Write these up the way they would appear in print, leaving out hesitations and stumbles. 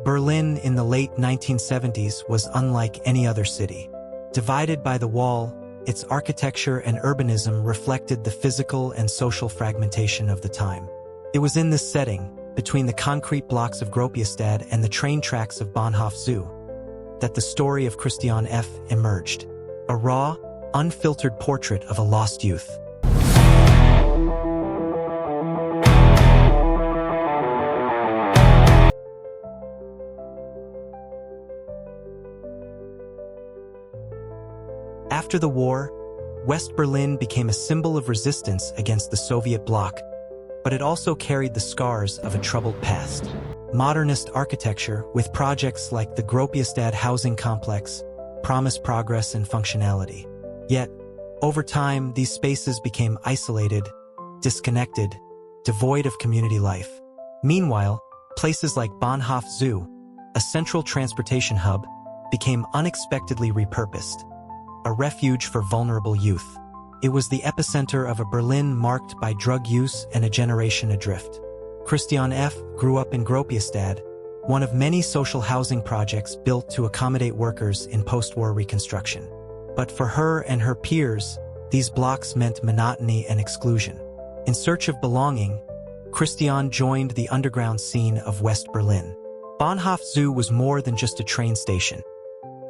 Berlin in the late 1970s was unlike any other city. Divided by the wall, its architecture and urbanism reflected the physical and social fragmentation of the time. It was in this setting, between the concrete blocks of Gropiusstadt and the train tracks of Bahnhof Zoo, that the story of Christiane F emerged. A raw, unfiltered portrait of a lost youth. After the war, West Berlin became a symbol of resistance against the Soviet bloc, but it also carried the scars of a troubled past. Modernist architecture, with projects like the Gropiusstadt housing complex, promised progress and functionality. Yet, over time, these spaces became isolated, disconnected, devoid of community life. Meanwhile, places like Bahnhof Zoo, a central transportation hub, became unexpectedly repurposed, a refuge for vulnerable youth. It was the epicenter of a Berlin marked by drug use and a generation adrift. Christiane F grew up in Gropiusstadt, one of many social housing projects built to accommodate workers in post-war reconstruction. But for her and her peers, these blocks meant monotony and exclusion. In search of belonging, Christiane joined the underground scene of West Berlin. Bahnhof Zoo was more than just a train station.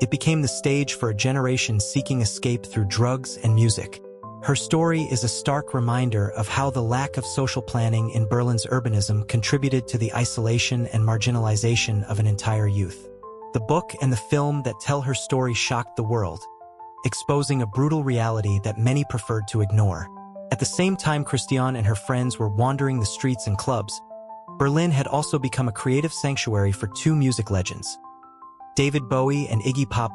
It became the stage for a generation seeking escape through drugs and music. Her story is a stark reminder of how the lack of social planning in Berlin's urbanism contributed to the isolation and marginalization of an entire youth. The book and the film that tell her story shocked the world, exposing a brutal reality that many preferred to ignore. At the same time Christiane and her friends were wandering the streets and clubs, Berlin had also become a creative sanctuary for two music legends, David Bowie and Iggy Pop.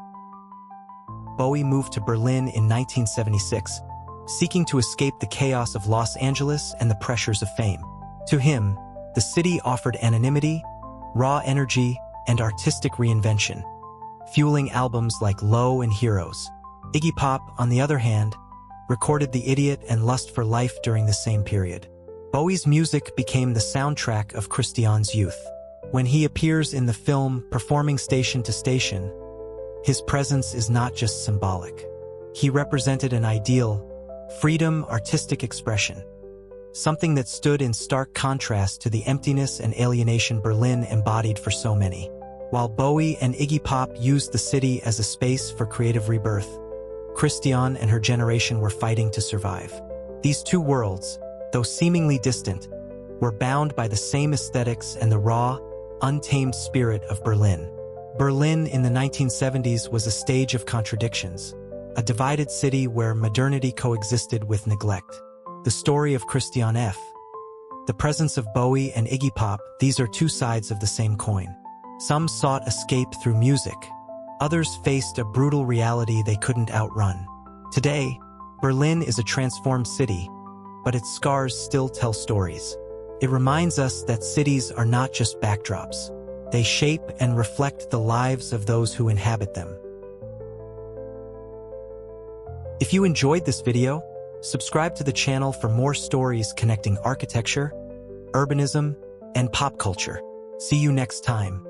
Bowie moved to Berlin in 1976, seeking to escape the chaos of Los Angeles and the pressures of fame. To him, the city offered anonymity, raw energy, and artistic reinvention, fueling albums like Low and Heroes. Iggy Pop, on the other hand, recorded The Idiot and Lust for Life during the same period. Bowie's music became the soundtrack of Christiane's youth. When he appears in the film performing station to station, his presence is not just symbolic. He represented an ideal, freedom, artistic expression, something that stood in stark contrast to the emptiness and alienation Berlin embodied for so many. While Bowie and Iggy Pop used the city as a space for creative rebirth, Christiane and her generation were fighting to survive. These two worlds, though seemingly distant, were bound by the same aesthetics and the raw, untamed spirit of Berlin. Berlin in the 1970s was a stage of contradictions, a divided city where modernity coexisted with neglect. The story of Christiane F, the presence of Bowie and Iggy Pop, these are two sides of the same coin. Some sought escape through music. Others faced a brutal reality they couldn't outrun. Today, Berlin is a transformed city, but its scars still tell stories. It reminds us that cities are not just backdrops. They shape and reflect the lives of those who inhabit them. If you enjoyed this video, subscribe to the channel for more stories connecting architecture, urbanism, and pop culture. See you next time.